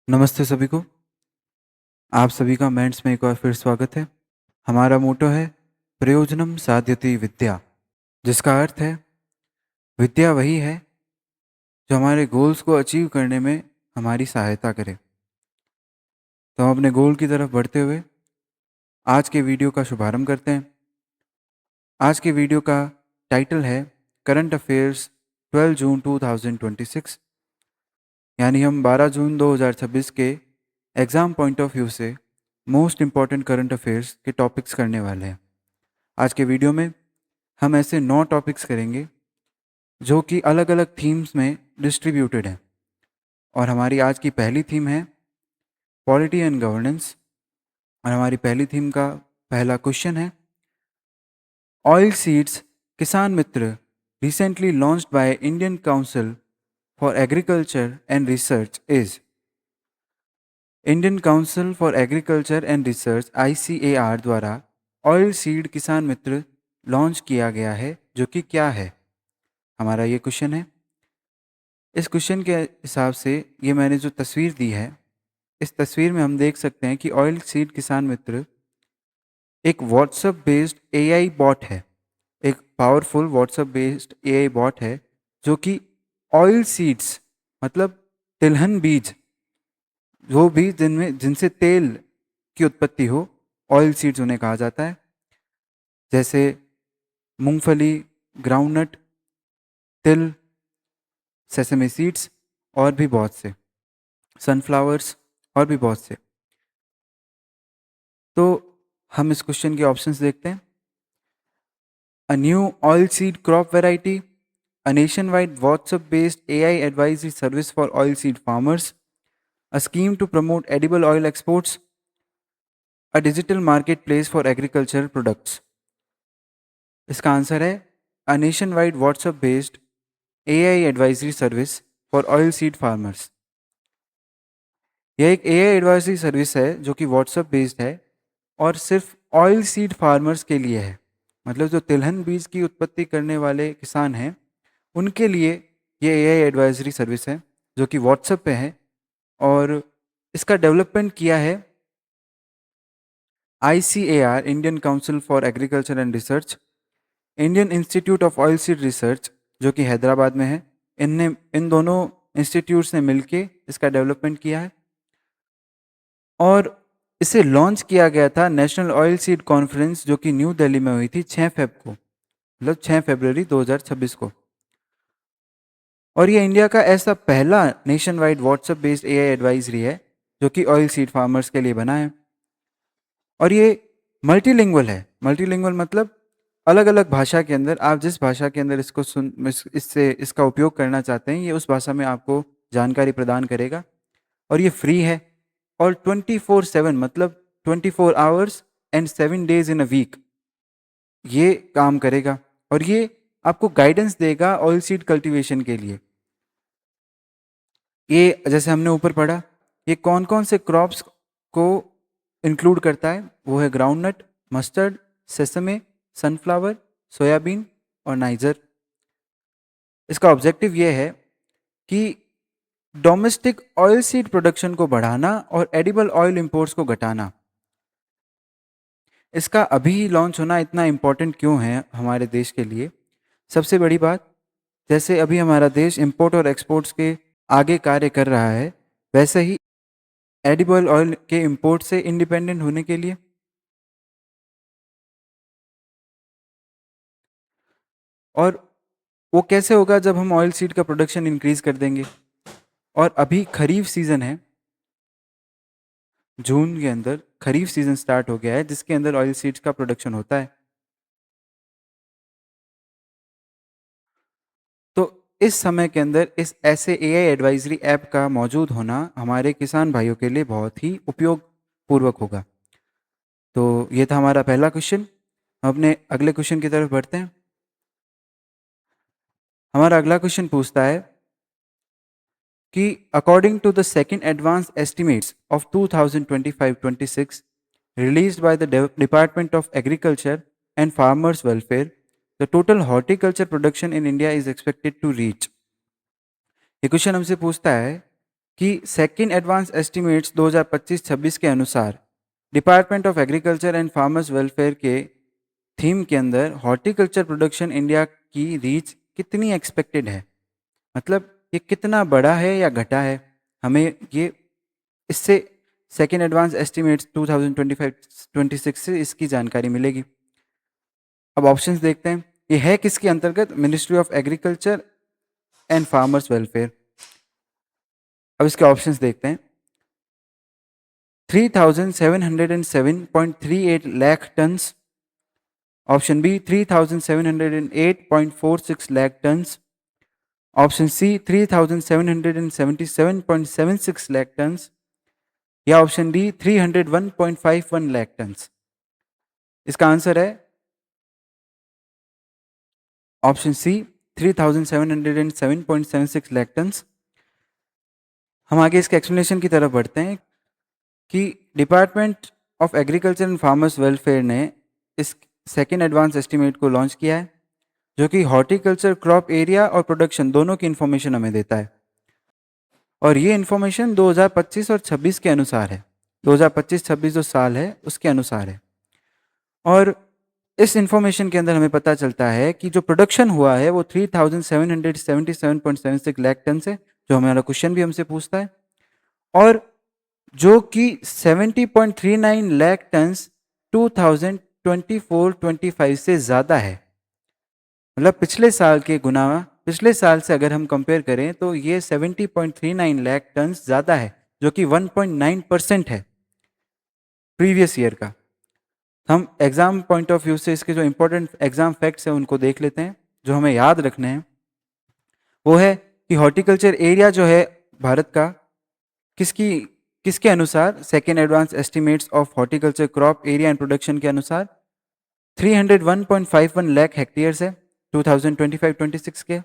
नमस्ते सभी को। आप सभी का मेंस में एक बार फिर स्वागत है। हमारा मोटो है प्रयोजनम साध्यति विद्या, जिसका अर्थ है विद्या वही है जो हमारे गोल्स को अचीव करने में हमारी सहायता करे। तो हम अपने गोल की तरफ बढ़ते हुए आज के वीडियो का शुभारंभ करते हैं। आज के वीडियो का टाइटल है करंट अफेयर्स 12 जून 2026, यानी हम 12 जून 2026 के एग्ज़ाम पॉइंट ऑफ व्यू से मोस्ट इम्पॉर्टेंट करंट अफेयर्स के टॉपिक्स करने वाले हैं। आज के वीडियो में हम ऐसे 9 टॉपिक्स करेंगे जो कि अलग अलग थीम्स में डिस्ट्रीब्यूटेड हैं। और हमारी आज की पहली थीम है पॉलिटी एंड गवर्नेंस। और हमारी पहली थीम का पहला क्वेश्चन है oil seeds Kisan Mitra recently launched by Indian council for agriculture and research is. Indian council for agriculture and research ICAR द्वारा oil seed Kisan Mitra launch किया गया है, जो कि क्या है? हमारा ये क्वेश्चन है। इस क्वेश्चन के हिसाब से ये मैंने जो तस्वीर दी है, इस तस्वीर में हम देख सकते हैं कि ऑयल सीड किसान मित्र एक व्हाट्सएप बेस्ड AI बॉट है। एक powerful WhatsApp based AI bot है जो कि ऑयल सीड्स मतलब तिलहन बीज, वो बीज जिनसे तेल की उत्पत्ति हो, ऑयल सीड्स उन्हें कहा जाता है। जैसे मूंगफली, ग्राउंडनट, तिल, सेसमे सीड्स और भी बहुत से, सनफ्लावर्स और भी बहुत से। तो हम इस क्वेश्चन के ऑप्शंस देखते हैं। A new oil seed crop variety, a nation wide WhatsApp based AI advisory service for oil seed farmers, a scheme to promote edible oil exports, a digital market place for agricultural products. इसका answer है a nation wide WhatsApp based AI advisory service for oil seed farmers. यह एक AI advisory service है जो कि WhatsApp based है और सिर्फ ऑयल सीड फार्मर्स के लिए है। मतलब जो तिलहन बीज की उत्पत्ति करने वाले किसान हैं, उनके लिए ये AI एडवाइजरी सर्विस है जो कि व्हाट्सएप पे है। और इसका डेवलपमेंट किया है ICAR, Indian council for agriculture and research, Indian institute of oil seed research जो कि हैदराबाद में है। इन दोनों इंस्टीट्यूट्स ने मिलके इसका डेवलपमेंट किया है और इसे लॉन्च किया गया था नेशनल ऑयल सीड कॉन्फ्रेंस, जो कि न्यू दिल्ली में हुई थी 6 फेब को, मतलब 6 फरवरी 2026 को। और ये इंडिया का ऐसा पहला nation wide WhatsApp based AI advisory है जो कि ऑयल सीड फार्मर्स के लिए बना है। और ये मल्टीलिंगुअल है। मल्टीलिंगुअल मतलब अलग अलग भाषा के अंदर, आप जिस भाषा के अंदर इससे इसका उपयोग करना चाहते हैं, ये उस भाषा में आपको जानकारी प्रदान करेगा। और ये फ्री है और 24/7 मतलब 24 hours and 7 days in a week ये काम करेगा। और ये आपको गाइडेंस देगा ऑयल सीड कल्टीवेशन के लिए। ये जैसे हमने ऊपर पढ़ा, ये कौन कौन से क्रॉप्स को इंक्लूड करता है, वो है groundnut, mustard, sesame, sunflower, soybean और नाइजर। इसका ऑब्जेक्टिव ये है कि डोमेस्टिक ऑयल सीड प्रोडक्शन को बढ़ाना और एडिबल ऑयल इंपोर्ट्स को घटाना। इसका अभी लॉन्च होना इतना इम्पोर्टेंट क्यों है हमारे देश के लिए? सबसे बड़ी बात, जैसे अभी हमारा देश इंपोर्ट और एक्सपोर्ट्स के आगे कार्य कर रहा है, वैसे ही एडिबल ऑयल के इंपोर्ट से इंडिपेंडेंट होने के लिए। और वो कैसे होगा? जब हम ऑयल सीड का प्रोडक्शन इंक्रीज कर देंगे। और अभी खरीफ सीजन है, जून के अंदर खरीफ सीजन स्टार्ट हो गया है, जिसके अंदर ऑयल सीड्स का प्रोडक्शन होता है। तो इस समय के अंदर इस ऐसे AI एडवाइजरी ऐप का मौजूद होना हमारे किसान भाइयों के लिए बहुत ही उपयोग पूर्वक होगा। तो ये था हमारा पहला क्वेश्चन। हम अपने अगले क्वेश्चन की तरफ बढ़ते हैं। हमारा अगला क्वेश्चन पूछता है कि according to the second advance estimates of 2025-26 released by the Department of Agriculture and Farmers Welfare, the total horticulture production in India is expected to reach। ये क्वेश्चन हमसे पूछता है कि सेकेंड एडवांस एस्टिमेट्स 2025-26 के अनुसार department of agriculture and farmers welfare के theme के अंदर हॉर्टिकल्चर प्रोडक्शन इंडिया की रीच कितनी एक्सपेक्टेड है, मतलब ये कितना बड़ा है या घटा है, हमें ये इससे सेकेंड एडवांस एस्टिमेट्स 2025-26 से इसकी जानकारी मिलेगी। अब ऑप्शंस देखते हैं। ये है किसके अंतर्गत? Ministry of agriculture and farmers welfare. अब इसके ऑप्शंस देखते हैं। 3707.38 lakh tons, option B 3708.46 lakh tons, option C 3777.76 lakh tons, या ऑप्शन डी 301.51 लाख टन्स। इसका आंसर है ऑप्शन सी 3707.76 लाख टन्स। हम आगे इसके एक्सप्लेनेशन की तरफ बढ़ते हैं कि department of agriculture and farmers welfare ने इस सेकेंड एडवांस एस्टिमेट को लॉन्च किया है, जो कि हॉर्टिकल्चर क्रॉप एरिया और प्रोडक्शन दोनों की इन्फॉर्मेशन हमें देता है। और ये इन्फॉर्मेशन 2025 और 26 के अनुसार है। 2025-26 जो साल है उसके अनुसार है। और इस इन्फॉर्मेशन के अंदर हमें पता चलता है कि जो प्रोडक्शन हुआ है वो 3777.76 लाख टन से, जो हमारा क्वेश्चन भी हमसे पूछता है, और जो कि 70.39 लाख टन 2024-25 से ज़्यादा है। मतलब पिछले साल के गुना, पिछले साल से अगर हम कंपेयर करें तो ये 70.39 लाख टन ज़्यादा है, जो कि 1.9% है प्रीवियस ईयर का। हम एग्जाम पॉइंट ऑफ व्यू से इसके जो इंपॉर्टेंट एग्जाम फैक्ट्स हैं उनको देख लेते हैं, जो हमें याद रखने हैं। वो है कि हॉर्टिकल्चर एरिया जो है भारत का, किसके अनुसार? Second advance estimates of horticulture crop area and production के अनुसार 301.51 लाख हेक्टेयर्स है 2025-26 के।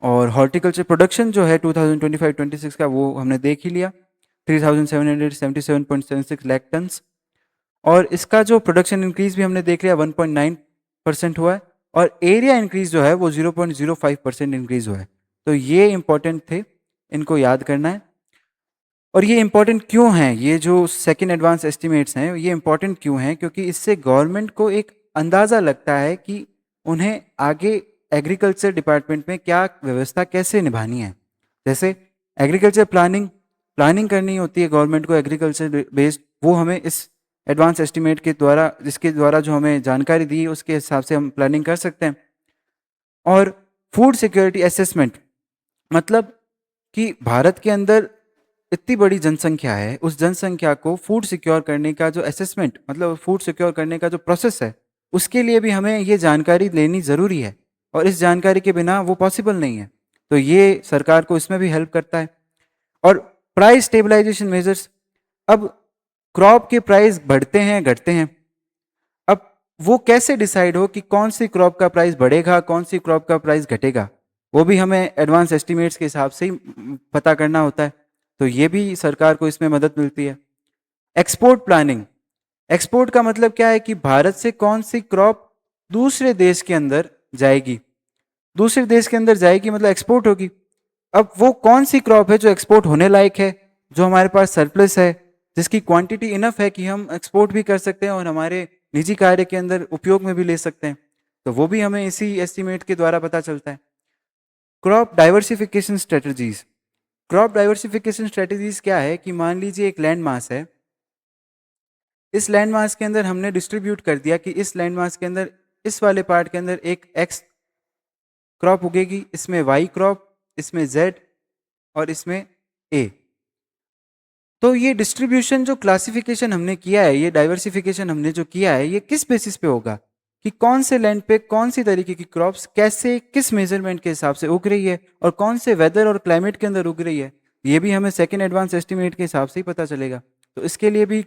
और हॉर्टिकल्चर प्रोडक्शन जो है 2025-26 का वो हमने देख ही लिया, 3777.76 लाख टन्स। और इसका जो प्रोडक्शन इंक्रीज भी हमने देख लिया, 1.9% हुआ है। और एरिया इंक्रीज जो है वो 0.05% इंक्रीज हुआ है। तो ये इंपॉर्टेंट थे, इनको याद करना है। और ये इंपॉर्टेंट क्यों हैं? ये जो सेकेंड एडवांस एस्टिमेट्स हैं ये इंपॉर्टेंट क्यों हैं? क्योंकि इससे गवर्नमेंट को एक अंदाज़ा लगता है कि उन्हें आगे एग्रीकल्चर डिपार्टमेंट में क्या व्यवस्था कैसे निभानी है। जैसे एग्रीकल्चर प्लानिंग करनी होती है गवर्नमेंट को एग्रीकल्चर बेस्ड, वो हमें इस एडवांस एस्टिमेट के द्वारा, जिसके द्वारा जो हमें जानकारी दी है उसके हिसाब से हम प्लानिंग कर सकते हैं। और फूड सिक्योरिटी असेसमेंट, मतलब कि भारत के अंदर इतनी बड़ी जनसंख्या है, उस जनसंख्या को फूड सिक्योर करने का जो असेसमेंट, मतलब फूड सिक्योर करने का जो प्रोसेस है, उसके लिए भी हमें ये जानकारी लेनी ज़रूरी है। और इस जानकारी के बिना वो पॉसिबल नहीं है। तो ये सरकार को इसमें भी हेल्प करता है। और प्राइस स्टेबलाइजेशन मेजर्स, अब क्रॉप के प्राइस बढ़ते हैं घटते हैं, अब वो कैसे डिसाइड हो कि कौन सी क्रॉप का प्राइस बढ़ेगा, कौन सी क्रॉप का प्राइस घटेगा, वो भी हमें एडवांस एस्टिमेट्स के हिसाब से ही पता करना होता है। तो ये भी सरकार को इसमें मदद मिलती है। एक्सपोर्ट प्लानिंग, एक्सपोर्ट का मतलब क्या है कि भारत से कौन सी क्रॉप दूसरे देश के अंदर जाएगी, दूसरे देश के अंदर जाएगी मतलब एक्सपोर्ट होगी। अब वो कौन सी क्रॉप है जो एक्सपोर्ट होने लायक है, जो हमारे पास सरप्लस है, जिसकी क्वांटिटी इनफ है कि हम एक्सपोर्ट भी कर सकते हैं और हमारे निजी कार्य के अंदर उपयोग में भी ले सकते हैं। तो वो भी हमें इसी एस्टिमेट के द्वारा पता चलता है। Crop diversification strategies, crop diversification strategies क्या है कि मान लीजिए एक लैंड मास है, इस लैंड मास के अंदर हमने डिस्ट्रीब्यूट कर दिया कि इस लैंड मास के अंदर, इस वाले पार्ट के अंदर एक एक्स क्रॉप उगेगी, इसमें वाई क्रॉप, इसमें जेड और इसमें ए। तो ये डिस्ट्रीब्यूशन जो क्लासिफिकेशन हमने किया है, ये डाइवर्सिफिकेशन हमने जो किया है, ये किस बेसिस पे होगा कि कौन से लैंड पे कौन सी तरीके की क्रॉप्स कैसे किस मेजरमेंट के हिसाब से उग रही है और कौन से वेदर और क्लाइमेट के अंदर उग रही है, ये भी हमें सेकेंड एडवांस एस्टिमेट के हिसाब से ही पता चलेगा। तो इसके लिए भी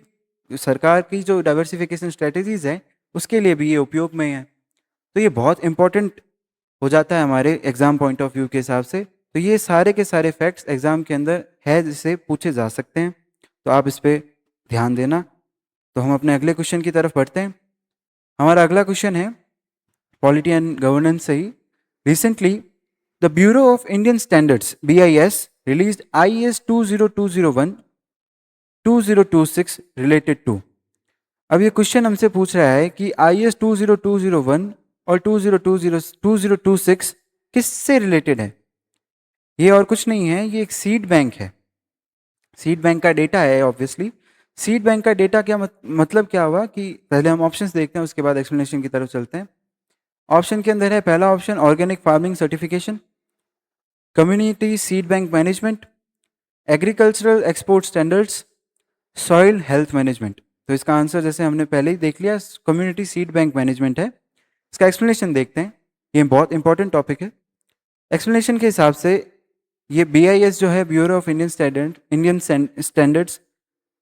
सरकार की जो डाइवर्सिफिकेशन स्ट्रेटेजीज है उसके लिए भी ये उपयोग में है। तो ये बहुत इंपॉर्टेंट हो जाता है हमारे एग्जाम पॉइंट ऑफ व्यू के हिसाब से। तो ये सारे के सारे फैक्ट्स एग्जाम के अंदर है जिससे पूछे जा सकते हैं, तो आप इस पर ध्यान देना। तो हम अपने अगले क्वेश्चन की तरफ बढ़ते हैं। हमारा अगला क्वेश्चन है पॉलिटी एंड गवर्नेंस से ही। Recently the bureau of Indian standards BIS released IS 20201 2026 related to। अब ये क्वेश्चन हमसे पूछ रहा है कि IS 20201 और 2026 किससे रिलेटेड है। ये और कुछ नहीं है, ये एक सीड बैंक है। सीड बैंक का डेटा है ऑब्वियसली। सीड बैंक का डेटा क्या मतलब क्या हुआ कि पहले हम ऑप्शंस देखते हैं, उसके बाद एक्सप्लेनेशन की तरफ चलते हैं। ऑप्शन के अंदर है पहला option organic farming certification, community seed bank management, agricultural export standards, soil health management. तो इसका आंसर जैसे हमने पहले ही देख लिया, कम्युनिटी सीड बैंक मैनेजमेंट है। इसका एक्सप्लेनेशन देखते हैं, ये बहुत इंपॉर्टेंट टॉपिक है। एक्सप्लेनेशन के हिसाब से ये BIS जो है, bureau of Indian standards,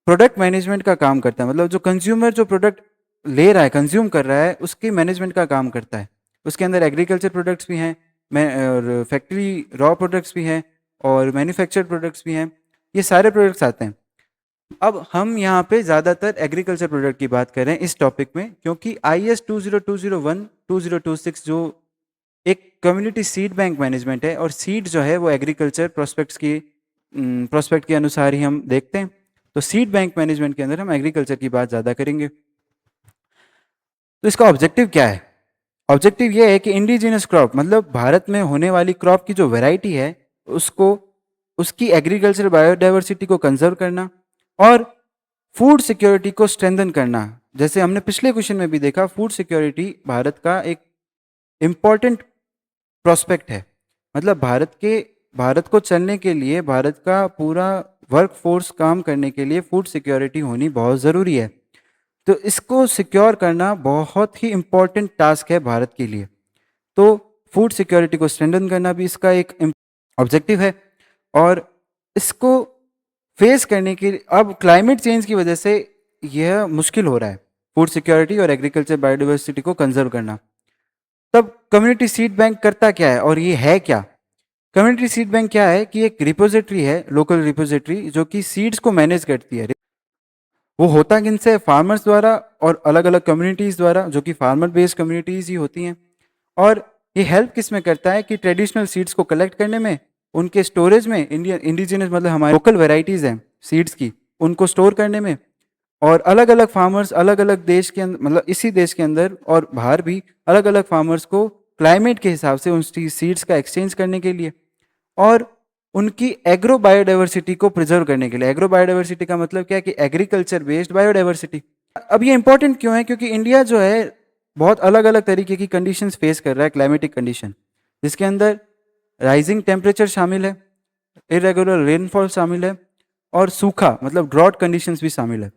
product management का काम करता है। मतलब जो कंज्यूमर जो प्रोडक्ट ले रहा है, कंज्यूम कर रहा है, उसकी मैनेजमेंट का काम करता है। उसके अंदर एग्रीकल्चर प्रोडक्ट्स भी हैं, और फैक्ट्री रॉ प्रोडक्ट्स भी हैं, और मैन्युफैक्चर्ड प्रोडक्ट्स भी हैं। ये सारे प्रोडक्ट्स आते हैं। अब हम यहाँ पे ज़्यादातर एग्रीकल्चर प्रोडक्ट की बात कर रहे हैं इस टॉपिक में, क्योंकि IS 20201 2026 जो एक कम्युनिटी सीड बैंक मैनेजमेंट है, और सीड जो है वो एग्रीकल्चर प्रोस्पेक्ट के अनुसार ही हम देखते हैं। तो सीड बैंक मैनेजमेंट के अंदर हम एग्रीकल्चर की बात ज़्यादा करेंगे। तो इसका ऑब्जेक्टिव क्या है? ऑब्जेक्टिव ये है कि इंडिजिनस क्रॉप, मतलब भारत में होने वाली क्रॉप की जो वैरायटी है, उसको उसकी एग्रीकल्चर बायोडाइवर्सिटी को कंजर्व करना और फूड सिक्योरिटी को स्ट्रेंथन करना। जैसे हमने पिछले क्वेश्चन में भी देखा, फूड सिक्योरिटी भारत का एक इम्पॉर्टेंट प्रोस्पेक्ट है। मतलब भारत को चलने के लिए, भारत का पूरा वर्क फोर्स काम करने के लिए फूड सिक्योरिटी होनी बहुत ज़रूरी है। तो इसको सिक्योर करना बहुत ही इम्पॉर्टेंट टास्क है भारत के लिए। तो फूड सिक्योरिटी को स्ट्रेंथन करना भी इसका एक ऑब्जेक्टिव है। और इसको फेस करने के लिए अब क्लाइमेट चेंज की वजह से यह मुश्किल हो रहा है, फूड सिक्योरिटी और एग्रीकल्चर बायोडाइवर्सिटी को कंजर्व करना। तब कम्युनिटी सीड बैंक करता क्या है और ये है क्या? कम्युनिटी सीड बैंक क्या है कि एक रिपोजिटरी है, लोकल रिपोजिटरी, जो कि सीड्स को मैनेज करती है। वो होता किनसे? फार्मर्स द्वारा और अलग अलग कम्युनिटीज़ द्वारा, जो कि फार्मर बेस्ड कम्युनिटीज़ ही होती हैं। और ये हेल्प किस में करता है कि ट्रेडिशनल सीड्स को कलेक्ट करने में, उनके स्टोरेज में, इंडिजिनस मतलब हमारे लोकल वेराइटीज़ हैं सीड्स की, उनको स्टोर करने में, और अलग अलग फार्मर्स अलग अलग देश के अंदर, मतलब इसी देश के अंदर और बाहर भी अलग अलग फार्मर्स को क्लाइमेट के हिसाब से उन सीड्स का एक्सचेंज करने के लिए, और उनकी एग्रो बायोडाइवर्सिटी को प्रिजर्व करने के लिए। एग्रो बायोडाइवर्सिटी का मतलब क्या है कि एग्रीकल्चर बेस्ड बायोडाइवर्सिटी। अब ये इंपॉर्टेंट क्यों है? क्योंकि इंडिया जो है बहुत अलग अलग तरीके की कंडीशंस फेस कर रहा है, क्लाइमेटिक कंडीशन, जिसके अंदर राइजिंग टेम्परेचर शामिल है, इरेगुलर रेनफॉल शामिल है, और सूखा मतलब ड्रॉट कंडीशंस भी शामिल है।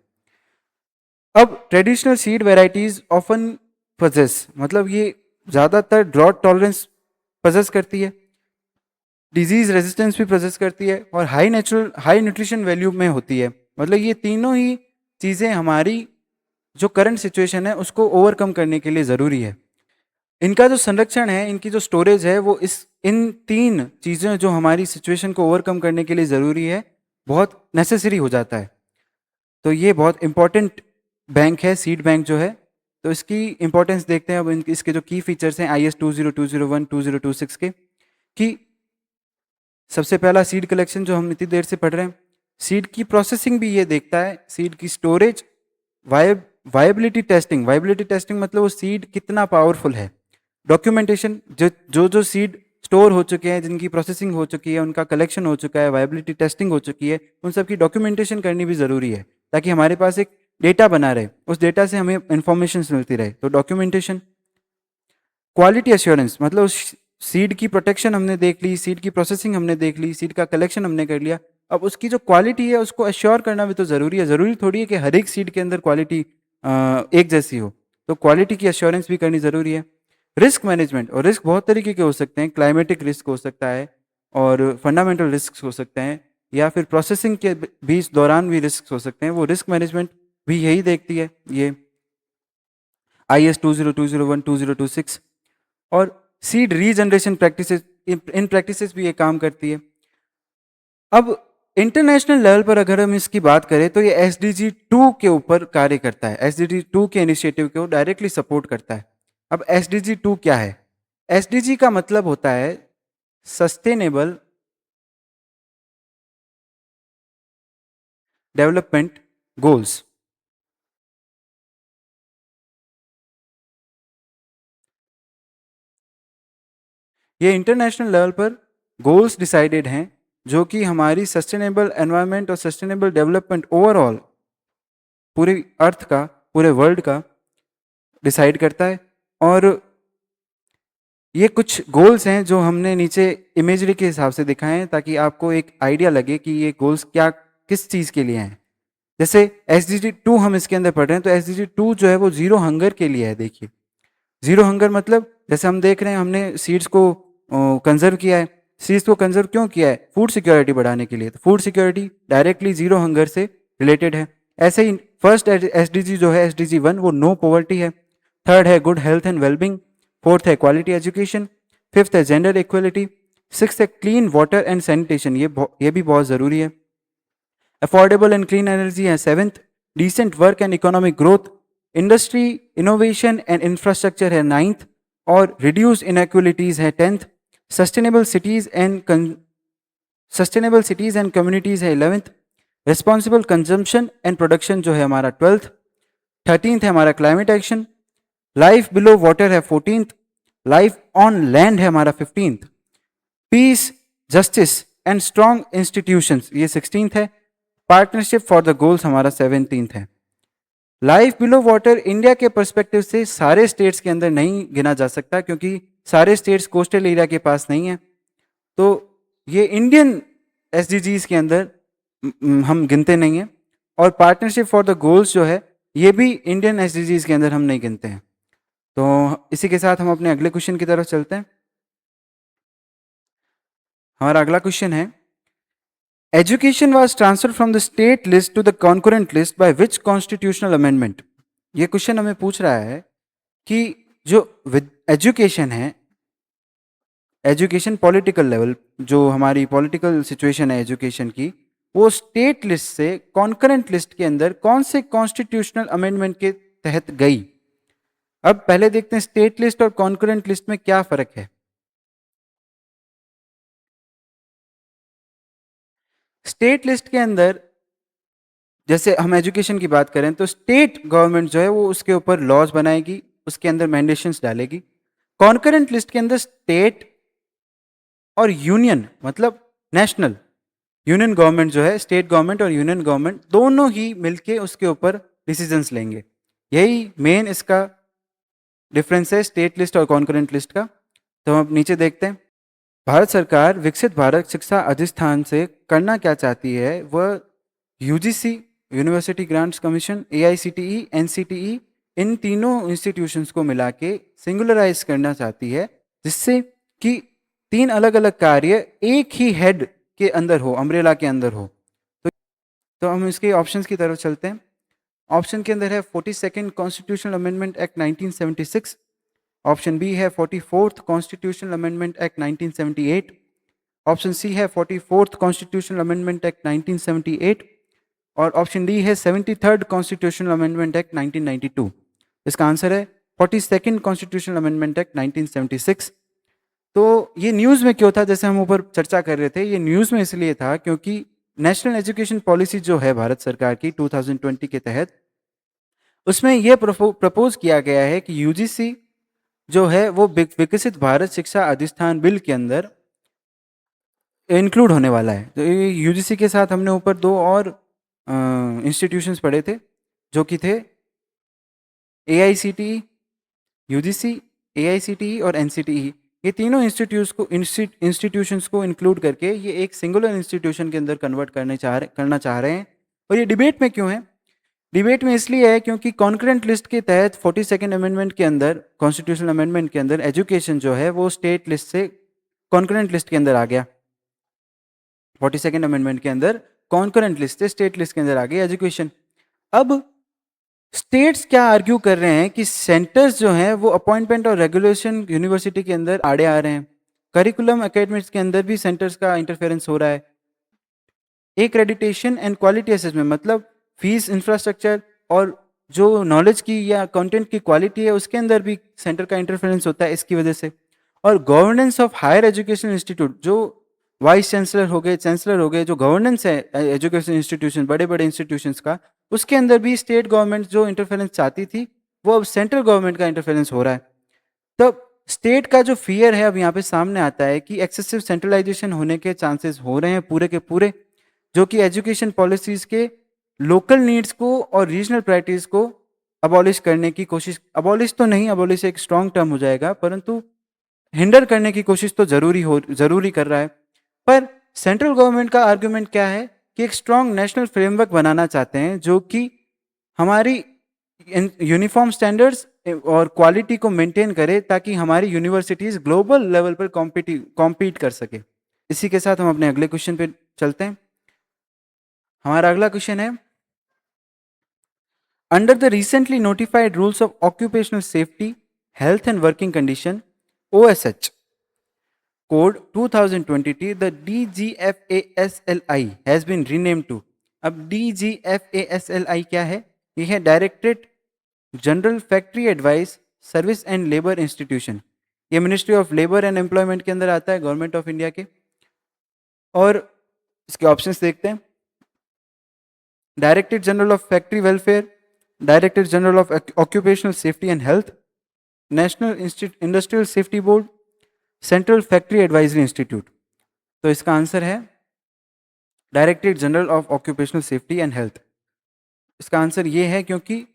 अब traditional seed varieties often possess, मतलब ये ज़्यादातर ड्रॉट टॉलरेंस पजेस करती है, डिजीज रेजिस्टेंस भी प्रोसेस करती है, और हाई न्यूट्रिशन वैल्यू में होती है। मतलब ये तीनों ही चीज़ें हमारी जो करंट सिचुएशन है उसको ओवरकम करने के लिए ज़रूरी है। इनका जो संरक्षण है, इनकी जो स्टोरेज है, वो इन तीन चीज़ें जो हमारी सिचुएशन को ओवरकम करने के लिए ज़रूरी है, बहुत नेसेसरी हो जाता है। तो ये बहुत इंपॉर्टेंट बैंक है सीड बैंक जो है। तो इसकी इंपॉर्टेंस देखते हैं अब। इसके जो की फीचर्स हैं IS 20201 2026 के, कि सबसे पहला सीड कलेक्शन जो हम इतनी देर से पढ़ रहे हैं, सीड की प्रोसेसिंग भी ये देखता है, सीड की storage, viability testing. Viability testing मतलब वो सीड कितना पावरफुल है। डॉक्यूमेंटेशन, जो सीड स्टोर हो चुके हैं, जिनकी प्रोसेसिंग हो चुकी है, उनका कलेक्शन हो चुका है, वायबिलिटी टेस्टिंग हो चुकी है, उन सब की डॉक्यूमेंटेशन करनी भी ज़रूरी है, ताकि हमारे पास एक डेटा बना रहे, उस डेटा से हमें इंफॉर्मेशन मिलती रहे। तो डॉक्यूमेंटेशन। क्वालिटी एश्योरेंस, मतलब उस सीड की प्रोटेक्शन हमने देख ली, सीड की प्रोसेसिंग हमने देख ली, सीड का कलेक्शन हमने कर लिया। अब उसकी जो क्वालिटी है उसको एश्योर करना भी तो ज़रूरी है। ज़रूरी थोड़ी है कि हर एक सीड के अंदर क्वालिटी एक जैसी हो, तो क्वालिटी की एश्योरेंस भी करनी ज़रूरी है। रिस्क मैनेजमेंट, और रिस्क बहुत तरीके के हो सकते हैं। क्लाइमेटिक रिस्क हो सकता है, और फंडामेंटल रिस्क हो सकते हैं, या फिर प्रोसेसिंग के बीच दौरान भी रिस्क हो सकते हैं। वो रिस्क मैनेजमेंट भी यही देखती है, ये IS 20201 2026। और सीड रीजनरेशन प्रैक्टिसेस, इन प्रैक्टिसेस भी ये काम करती है। अब इंटरनेशनल लेवल पर अगर हम इसकी बात करें तो ये SDG 2 के ऊपर कार्य करता है, SDG 2 के इनिशिएटिव को डायरेक्टली सपोर्ट करता है। अब SDG 2 क्या है? SDG का मतलब होता है सस्टेनेबल डेवलपमेंट गोल्स। ये इंटरनेशनल लेवल पर गोल्स डिसाइडेड हैं जो कि हमारी सस्टेनेबल एनवायरनमेंट और सस्टेनेबल डेवलपमेंट ओवरऑल पूरी अर्थ का, पूरे वर्ल्ड का डिसाइड करता है। और ये कुछ गोल्स हैं जो हमने नीचे इमेजरी के हिसाब से दिखाए हैं ताकि आपको एक आइडिया लगे कि ये गोल्स क्या किस चीज़ के लिए हैं। जैसे SDG 2 हम इसके अंदर पढ़ रहे हैं, तो SDG 2 जो है वो जीरो हंगर के लिए है। देखिए, जीरो हंगर मतलब जैसे हम देख रहे हैं, हमने सीड्स को कंजर्व किया है। सीड्स को कंजर्व क्यों किया है? फूड सिक्योरिटी बढ़ाने के लिए। तो food security directly zero hunger से रिलेटेड है। ऐसे ही फर्स्ट SDG जो है SDG 1 वो नो पॉवर्टी है। थर्ड है good health and wellbeing. Fourth है क्वालिटी एजुकेशन। फिफ्थ है जेंडर इक्वलिटी। सिक्स है क्लीन वाटर एंड सैनिटेशन, ये भी बहुत ज़रूरी है। अफोर्डेबल एंड क्लीन एनर्जी है seventh. Decent work and economic growth. Industry innovation and infrastructure है नाइन्थ। और रिड्यूस इनइक्वलिटीज है 10th। Sustainable cities and communities है 11th। Responsible consumption and production जो है हमारा 12th। 13th है हमारा climate action. Life below water है 14th। लाइफ ऑन लैंड है हमारा 15th। Peace, justice and strong institutions ये 16th है। पार्टनरशिप फॉर द गोल्स हमारा 17th है। लाइफ बिलो वाटर इंडिया के पर्सपेक्टिव से सारे स्टेट्स के अंदर नहीं गिना जा सकता क्योंकि सारे स्टेट्स कोस्टल एरिया के पास नहीं है। तो ये इंडियन SDGs के अंदर हम गिनते नहीं हैं। और पार्टनरशिप फॉर द गोल्स जो है ये भी इंडियन SDGs के अंदर हम नहीं गिनते हैं। तो इसी के साथ हम अपने अगले क्वेश्चन की तरफ चलते हैं। हमारा अगला क्वेश्चन है, education was transfer from the state list to the concurrent list by which constitutional amendment. ये क्वेश्चन हमें पूछ रहा है कि जो एजुकेशन है, एजुकेशन पॉलिटिकल लेवल, जो हमारी पॉलिटिकल सिचुएशन है एजुकेशन की, वो स्टेट लिस्ट से कॉन्करेंट लिस्ट के अंदर कौन से कॉन्स्टिट्यूशनल अमेंडमेंट के तहत गई। अब पहले देखते हैं स्टेट लिस्ट और कॉन्करेंट लिस्ट में क्या फर्क है। स्टेट लिस्ट के अंदर जैसे हम एजुकेशन की बात करें तो स्टेट गवर्नमेंट जो है वो उसके ऊपर लॉज बनाएगी, उसके अंदर मैंडेशंस डालेगी। कॉन्करेंट लिस्ट के अंदर स्टेट और यूनियन मतलब नेशनल, यूनियन गवर्नमेंट जो है, स्टेट गवर्नमेंट और यूनियन गवर्नमेंट दोनों ही मिलके उसके ऊपर डिसीजंस लेंगे। यही मेन इसका डिफरेंस है स्टेट लिस्ट और कॉन्करेंट लिस्ट का। तो हम अब नीचे देखते हैं, भारत सरकार विकसित भारत शिक्षा अधिष्ठान से करना क्या चाहती है। वह UGC university grants commission, AICTE, NCTE इन तीनों इंस्टीट्यूशंस को मिला के सिंगुलराइज करना चाहती है जिससे कि तीन अलग अलग कार्य एक ही हेड के अंदर हो, अम्ब्रेला के अंदर हो। तो हम इसके ऑप्शंस की तरफ चलते हैं। ऑप्शन के अंदर है 42nd constitutional amendment act 1976। Option B है 44th constitutional amendment act 1978। Option C है 44th कॉन्स्टिट्यूशनल अमेंडमेंट एक्ट 1978 और ऑप्शन डी है 73rd कॉन्स्टिट्यूशनल अमेंडमेंट एक्ट 1992। इसका आंसर है 42nd कॉन्स्टिट्यूशनल अमेंडमेंट एक्ट 1976। तो ये न्यूज़ में क्यों था, जैसे हम ऊपर चर्चा कर रहे थे, ये न्यूज़ में इसलिए था क्योंकि नेशनल एजुकेशन पॉलिसी जो है भारत सरकार की 2020 के तहत, उसमें यह प्रपोज किया गया है कि UGC जो है वो विकसित भारत शिक्षा अधिष्ठान बिल के अंदर इंक्लूड होने वाला है। तो UGC के साथ हमने ऊपर दो और इंस्टीट्यूशंस पढ़े थे जो कि थे AICTE, UGC, AICTE और NCTE। ये तीनों इंस्टीट्यूशंस को इंक्लूड करके ये एक सिंगुलर इंस्टीट्यूशन के अंदर कन्वर्ट करना चाह रहे हैं। और ये डिबेट में क्यों है? डिबेट में इसलिए है क्योंकि कॉन्करेंट लिस्ट के तहत 42nd अमेंडमेंट के अंदर, कॉन्स्टिट्यूशनल अमेंडमेंट के अंदर एजुकेशन जो है वो स्टेट लिस्ट से कॉन्करेंट लिस्ट के अंदर आ गया। 42nd अमेंडमेंट के अंदर कॉन्करेंट लिस्ट से स्टेट लिस्ट के अंदर आ गई एजुकेशन। अब स्टेट्स क्या आर्ग्यू कर रहे हैं कि सेंटर्स जो हैं वो अपॉइंटमेंट और रेगुलेशन यूनिवर्सिटी के अंदर आड़े आ रहे हैं। करिकुलम एकेडमिक्स के अंदर भी सेंटर्स का इंटरफेरेंस हो रहा है। एक्रेडिटेशन एंड क्वालिटी असेसमेंट मतलब फीस, इंफ्रास्ट्रक्चर और जो नॉलेज की या कंटेंट की क्वालिटी है उसके अंदर भी सेंटर का इंटरफेरेंस होता है इसकी वजह से। और governance of higher education institute, जो वाइस चांसलर हो गए, चांसलर हो गए, जो गवर्नेंस है एजुकेशन इंस्टीट्यूशन, बड़े बड़े इंस्टीट्यूशंस का, उसके अंदर भी स्टेट गवर्नमेंट जो इंटरफेरेंस चाहती थी वो अब सेंट्रल गवर्नमेंट का इंटरफेरेंस हो रहा है। तब स्टेट का जो फियर है अब यहाँ पे सामने आता है कि एक्सेसिव सेंट्रलाइजेशन होने के चांसेस हो रहे हैं पूरे के पूरे, जो कि एजुकेशन पॉलिसीज के लोकल नीड्स को और रीजनल प्रायोरिटीज को अबॉलिश करने की कोशिश, अबॉलिश तो नहीं, अबॉलिश एक स्ट्रॉन्ग टर्म हो जाएगा, परंतु हिंडर करने की कोशिश तो जरूरी कर रहा है। पर सेंट्रल गवर्नमेंट का आर्गुमेंट क्या है कि एक स्ट्रॉन्ग नेशनल फ्रेमवर्क बनाना चाहते हैं जो कि हमारी यूनिफॉर्म स्टैंडर्ड्स और क्वालिटी को मेंटेन करे, ताकि हमारी यूनिवर्सिटीज ग्लोबल लेवल पर कॉम्पीट कर सके। इसी के साथ हम अपने अगले क्वेश्चन पे चलते हैं। हमारा अगला क्वेश्चन है, under the recently notified rules of occupational safety, health and working condition OSH Code 2020, the DGFASLI has been renamed to। अब DGFASLI क्या है? ये है directorate general factory advice service and labour institution. ये ministry of labour and employment के अंदर आता है, गवर्नमेंट ऑफ इंडिया के। और इसके ऑप्शंस देखते हैं, directorate general of factory welfare, directorate general of occupational safety and health, national industrial safety board, central factory advisory institute. तो इसका आंसर है directorate general of occupational safety and health. इसका answer ये है क्योंकि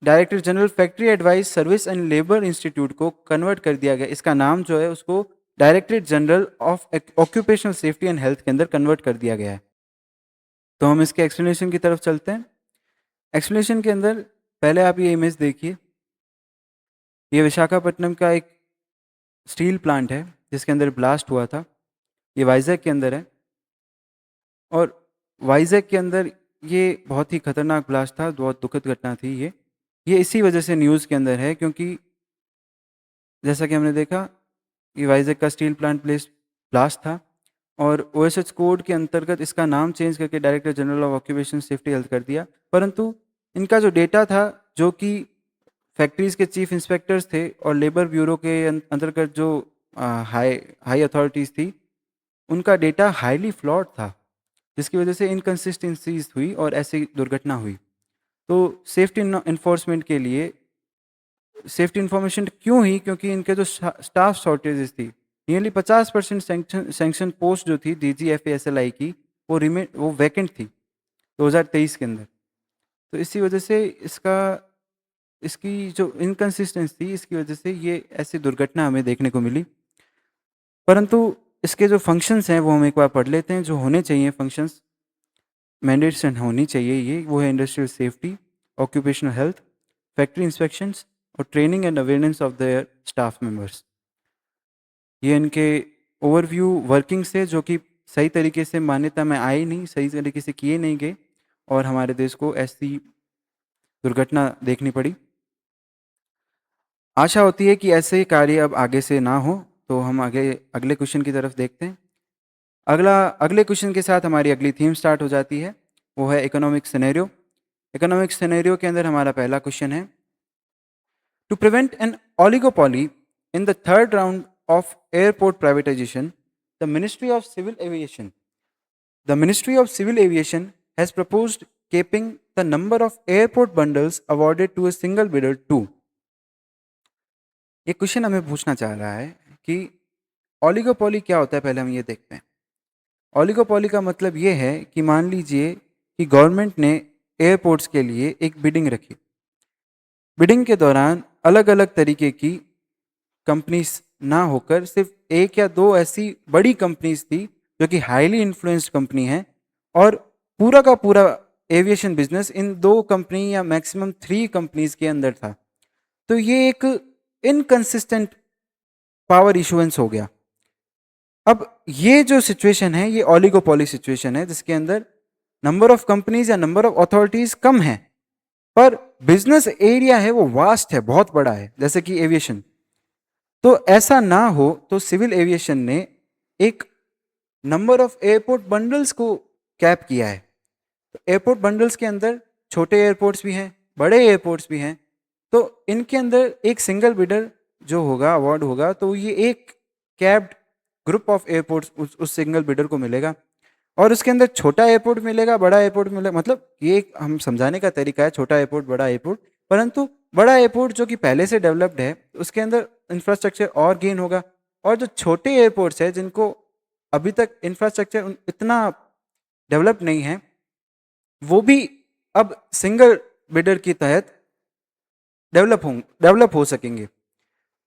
director general factory advice service and labour institute को convert कर दिया गया, इसका नाम जो है उसको directorate general of occupational safety and health के अंदर कन्वर्ट कर दिया गया है। तो हम इसके एक्सप्लेनेशन की तरफ चलते हैं। एक्सप्लेनेशन के अंदर पहले आप ये इमेज देखिए, ये विशाखापट्टनम का एक स्टील प्लांट है जिसके अंदर ब्लास्ट हुआ था। ये वाइजैग के अंदर है, और वाइजैग के अंदर ये बहुत ही खतरनाक ब्लास्ट था, बहुत दुखद घटना थी ये इसी वजह से न्यूज़ के अंदर है क्योंकि जैसा कि हमने देखा ये वाइजैग का स्टील प्लांट ब्लास्ट था, और OSH कोड के अंतर्गत इसका नाम चेंज करके director general of occupation safety health कर दिया। परंतु इनका जो डेटा था, जो कि फैक्ट्रीज के चीफ इंस्पेक्टर्स थे और लेबर ब्यूरो के अंतर्गत जो हाई अथॉरिटीज़ थी, उनका डेटा हाईली फ्लॉड था, जिसकी वजह से इनकन्सिस्टेंसीज हुई और ऐसी दुर्घटना हुई। तो सेफ्टी इन्फोर्समेंट के लिए सेफ्टी इन्फॉर्मेशन क्यों हुई? क्योंकि इनके जो स्टाफ शॉर्टेजेस थी, नियरली 50% सैंक्शन पोस्ट जो थी DGFASLI की, वो वैकेंट थी 2023 के अंदर। तो इसी वजह से इसकी जो इनकन्सिस्टेंसी थी, इसकी वजह से ये ऐसी दुर्घटना हमें देखने को मिली। परंतु इसके जो फंक्शंस हैं वो हम एक बार पढ़ लेते हैं, जो होने चाहिए फंक्शंस, मैंडेट्स होनी चाहिए वो है industrial safety, occupational health, factory inspections और training and awareness of their staff members. ये इनके ओवरव्यू वर्किंग से, जो कि सही तरीके से मान्यता में आए नहीं, सही तरीके से किए नहीं गए, और हमारे देश को ऐसी दुर्घटना देखनी पड़ी। आशा होती है कि ऐसे कार्य अब आगे से ना हो। तो हम अगले क्वेश्चन की तरफ देखते हैं। अगले क्वेश्चन के साथ हमारी अगली थीम स्टार्ट हो जाती है, वो है इकोनॉमिक सिनेरियो। इकोनॉमिक सिनेरियो के अंदर हमारा पहला क्वेश्चन है, to prevent an oligopoly in the third round of airport privatisation, the ministry of civil aviation has proposed capping the number of airport bundles awarded to a single bidder to। ये question हमें पूछना चाह रहा है कि ऑलिगोपॉली क्या होता है। पहले हम ये देखते हैं। ऑलिगोपॉली का मतलब ये है कि मान लीजिए कि गवर्नमेंट ने एयरपोर्ट्स के लिए एक बिडिंग रखी। बिडिंग के दौरान अलग अलग तरीके की कंपनीज ना होकर सिर्फ एक या दो ऐसी बड़ी कंपनीज थी जो कि हाईली इन्फ्लुएंस्ड कंपनी है, और पूरा का पूरा एविएशन बिजनेस इन दो कंपनी या मैक्सिमम 3 कंपनीज के अंदर था। तो ये एक इनकंसिस्टेंट पावर इशुएंस हो गया। अब ये जो सिचुएशन है ये ऑलिगोपॉली सिचुएशन है, जिसके अंदर नंबर ऑफ कंपनीज या नंबर ऑफ अथॉरिटीज कम है, पर बिजनेस एरिया है वो वास्ट है, बहुत बड़ा है, जैसे कि एविएशन। तो ऐसा ना हो तो सिविल एविएशन ने एक नंबर ऑफ एयरपोर्ट बंडल्स को कैप किया है। तो एयरपोर्ट बंडल्स के अंदर छोटे एयरपोर्ट्स भी हैं, बड़े एयरपोर्ट्स भी हैं। तो इनके अंदर एक सिंगल बिडर जो होगा, अवार्ड होगा, तो ये एक कैप्ड ग्रुप ऑफ एयरपोर्ट्स उस सिंगल बिडर को मिलेगा, और उसके अंदर छोटा एयरपोर्ट मिलेगा, बड़ा एयरपोर्ट मिलेगा। मतलब ये एक हम समझाने का तरीका है, छोटा एयरपोर्ट बड़ा एयरपोर्ट। परंतु बड़ा एयरपोर्ट जो कि पहले से डेवलप्ड है, उसके अंदर इंफ्रास्ट्रक्चर और गेन होगा, और जो छोटे एयरपोर्ट्स हैं जिनको अभी तक इंफ्रास्ट्रक्चर इतना डेवलप नहीं है, वो भी अब सिंगल बिडर के तहत डेवलप हो सकेंगे।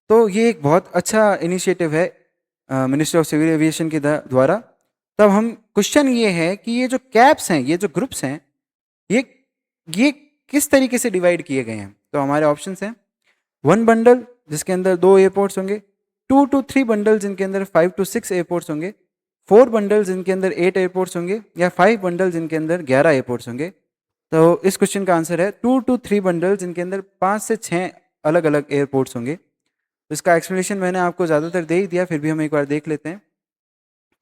तो ये एक बहुत अच्छा इनिशिएटिव है मिनिस्ट्री ऑफ सिविल एविएशन के द्वारा। तब हम क्वेश्चन ये है कि ये जो कैप्स हैं, ये जो ग्रुप्स हैं, ये ये किस तरीके से डिवाइड किए गए हैं। तो हमारे ऑप्शंस हैं 1 बंडल जिसके अंदर 2 एयरपोर्ट्स होंगे, 2 to 3 बंडल जिनके अंदर 5 to 6 एयरपोर्ट्स होंगे, 4 बंडल जिनके अंदर 8 एयरपोर्ट्स होंगे, या 5 बंडल जिनके अंदर 11 एयरपोर्ट्स होंगे। तो इस क्वेश्चन का आंसर है 2 to 3 बंडल जिनके अंदर 5 से 6 अलग अलग एयरपोर्ट्स होंगे। तो इसका एक्सप्लेनेशन मैंने आपको ज़्यादातर दे ही दिया, फिर भी हम एक बार देख लेते हैं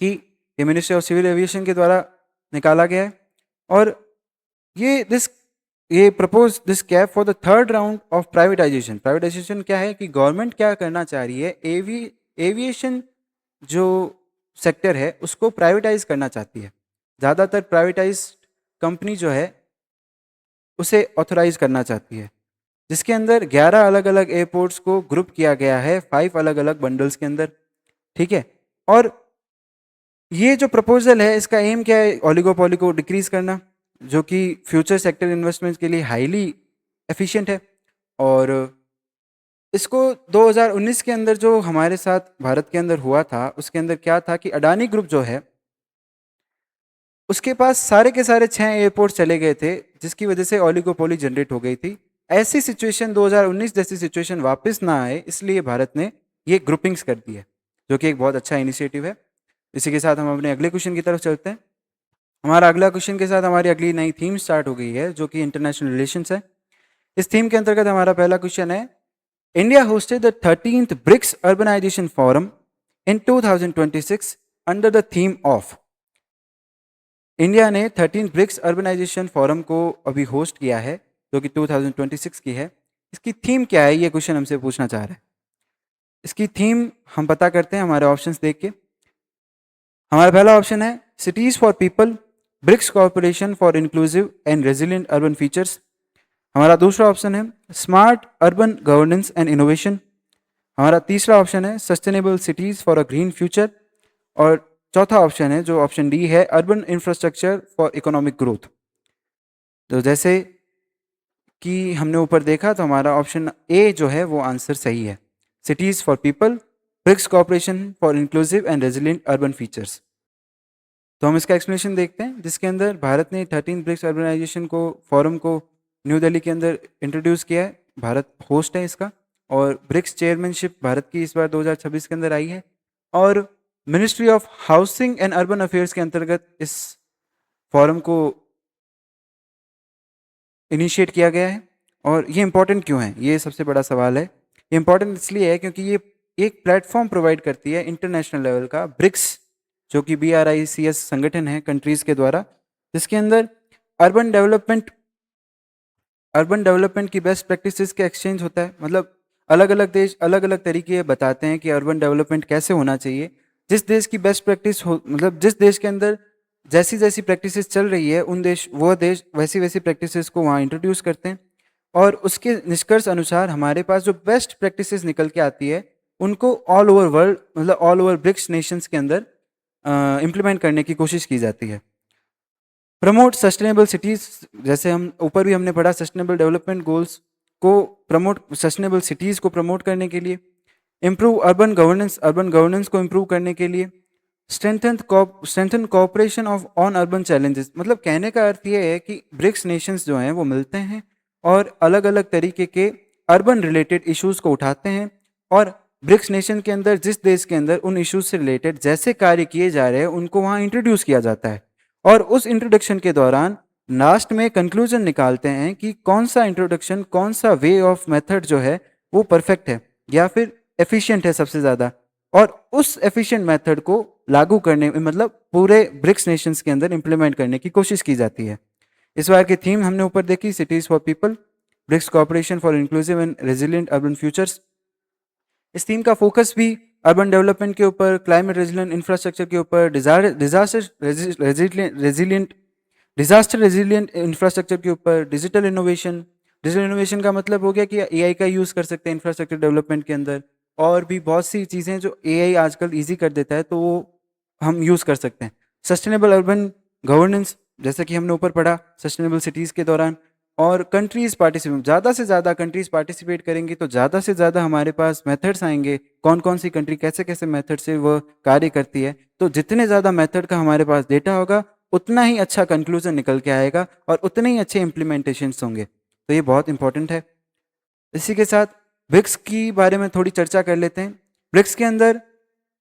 कि ये मिनिस्ट्री ऑफ सिविल एविएशन के द्वारा निकाला गया है, और ये propose this cap for the third round of privatisation. Privatisation क्या है कि गवर्नमेंट क्या करना चाह रही है, एविएशन जो सेक्टर है उसको प्राइवेटाइज करना चाहती है। ज़्यादातर प्राइवेटाइज कंपनी जो है उसे ऑथोराइज करना चाहती है, जिसके अंदर 11 अलग अलग एयरपोर्ट्स को ग्रुप किया गया है 5 अलग अलग बंडल्स के अंदर। ठीक है, और ये जो प्रपोजल है इसका एम क्या है, ओलिगोपोली को डिक्रीज करना, जो कि फ्यूचर सेक्टर इन्वेस्टमेंट के लिए हाईली एफिशिएंट है। और इसको 2019 के अंदर जो हमारे साथ भारत के अंदर हुआ था, उसके अंदर क्या था कि अडानी ग्रुप जो है उसके पास सारे के सारे 6 एयरपोर्ट चले गए थे, जिसकी वजह से ओलिगोपोली जनरेट हो गई थी। ऐसी सिचुएशन 2019 जैसी सिचुएशन वापस ना आए, इसलिए भारत ने ये ग्रुपिंग्स कर दी है, जो कि एक बहुत अच्छा इनिशिएटिव है। इसी के साथ हम अपने अगले क्वेश्चन की तरफ चलते हैं। हमारा अगला क्वेश्चन के साथ हमारी अगली नई थीम स्टार्ट हो गई है, जो कि इंटरनेशनल रिलेशंस है। इस थीम के अंतर्गत हमारा पहला क्वेश्चन है, India hosted the 13th BRICS urbanisation forum in 2026 under the theme of. India ने 13th ब्रिक्स अर्बनाइजेशन फोरम को अभी होस्ट किया है, जो कि 2026 की है। इसकी थीम क्या है, ये क्वेश्चन हमसे पूछना चाह रहा है। इसकी थीम हम पता करते हैं हमारे ऑप्शंस देख के। हमारा पहला ऑप्शन है cities for people, BRICS corporation for inclusive and resilient urban features. हमारा दूसरा ऑप्शन है smart urban governance and innovation. हमारा तीसरा ऑप्शन है sustainable cities for a green future. और चौथा ऑप्शन है, जो ऑप्शन डी है, urban infrastructure for economic growth. तो जैसे कि हमने ऊपर देखा, तो हमारा ऑप्शन ए जो है वो आंसर सही है, cities for people, BRICS corporation for inclusive and resilient urban features. तो हम इसका एक्सप्लेनेशन देखते हैं, जिसके अंदर भारत ने 13 ब्रिक्स अर्बनाइजेशन को फोरम को न्यू दिल्ली के अंदर इंट्रोड्यूस किया है। भारत होस्ट है इसका, और ब्रिक्स चेयरमैनशिप भारत की इस बार 2026 के अंदर आई है। और ministry of housing and urban affairs के अंतर्गत इस फोरम को इनिशिएट किया गया है। और ये इंपॉर्टेंट क्यों है, ये सबसे बड़ा सवाल है। ये इंपॉर्टेंट इसलिए है क्योंकि ये एक प्लेटफॉर्म प्रोवाइड करती है इंटरनेशनल लेवल का, ब्रिक्स जो कि BRICS संगठन है कंट्रीज के द्वारा, जिसके अंदर अर्बन डेवलपमेंट की बेस्ट प्रैक्टिसेस का एक्सचेंज होता है। मतलब अलग अलग देश अलग अलग तरीके बताते हैं कि अर्बन डेवलपमेंट कैसे होना चाहिए। जिस देश की बेस्ट प्रैक्टिस हो, मतलब जिस देश के अंदर जैसी जैसी प्रैक्टिसेस चल रही है, वो देश वैसी वैसी प्रैक्टिसेस को वहाँ इंट्रोड्यूस करते हैं, और उसके निष्कर्ष अनुसार हमारे पास जो बेस्ट प्रैक्टिसेस निकल के आती है, उनको ऑल ओवर वर्ल्ड, मतलब ऑल ओवर ब्रिक्स नेशंस के अंदर इम्प्लीमेंट करने की कोशिश की जाती है। प्रमोट सस्टेनेबल सिटीज, जैसे हम ऊपर भी हमने पढ़ा, सस्टेनेबल डेवलपमेंट गोल्स को सस्टेनेबल सिटीज को प्रमोट करने के लिए, इम्प्रूव अर्बन गवर्नेंस को इम्प्रूव करने के लिए, strengthen cooperation of on urban challenges. मतलब कहने का अर्थ ये है कि ब्रिक्स नेशंस जो हैं वो मिलते हैं और अलग अलग तरीके के अर्बन रिलेटेड इश्यूज को उठाते हैं, और ब्रिक्स नेशन के अंदर जिस देश के अंदर उन इश्यूज से रिलेटेड जैसे कार्य किए जा रहे हैं उनको वहाँ इंट्रोड्यूस किया जाता है, और उस इंट्रोडक्शन के दौरान लास्ट में कंक्लूजन निकालते हैं कि कौन सा इंट्रोडक्शन, कौन सा वे ऑफ मेथड जो है वो परफेक्ट है या फिर एफिशिएंट है सबसे ज़्यादा, और उस एफिशिएंट मेथड को लागू करने में, मतलब पूरे ब्रिक्स नेशंस के अंदर इंप्लीमेंट करने की कोशिश की जाती है। इस बार की थीम हमने ऊपर देखी, cities for people, BRICS corporation for inclusive and resilient urban futures. इस थीम का फोकस भी अर्बन डेवलपमेंट के ऊपर, क्लाइमेट रेजिलिएंट इंफ्रास्ट्रक्चर के ऊपर, डिजास्टर रेजिलिएंट इंफ्रास्ट्रक्चर के ऊपर, डिजिटल इनोवेशन। डिजिटल इनोवेशन का मतलब हो गया कि एआई का यूज़ कर सकते हैं इंफ्रास्ट्रक्चर डेवलपमेंट के अंदर, और भी बहुत सी चीज़ें जो एआई आजकल ईजी कर देता है, तो वो हम यूज़ कर सकते हैं। सस्टेनेबल अर्बन गवर्नेंस, जैसे कि हमने ऊपर पढ़ा सस्टेनेबल सिटीज़ के दौरान। और कंट्रीज़ पार्टिसिपेट, ज़्यादा से ज़्यादा कंट्रीज़ पार्टिसिपेट करेंगी तो ज़्यादा से ज़्यादा हमारे पास मेथड्स आएंगे, कौन कौन सी कंट्री कैसे कैसे मेथड से वो कार्य करती है। तो जितने ज़्यादा मेथड का हमारे पास डेटा होगा, उतना ही अच्छा कंक्लूजन निकल के आएगा और उतने ही अच्छे इम्प्लीमेंटेशंस होंगे। तो ये बहुत इंपॉर्टेंट है। इसी के साथ ब्रिक्स की बारे में थोड़ी चर्चा कर लेते हैं। ब्रिक्स के अंदर,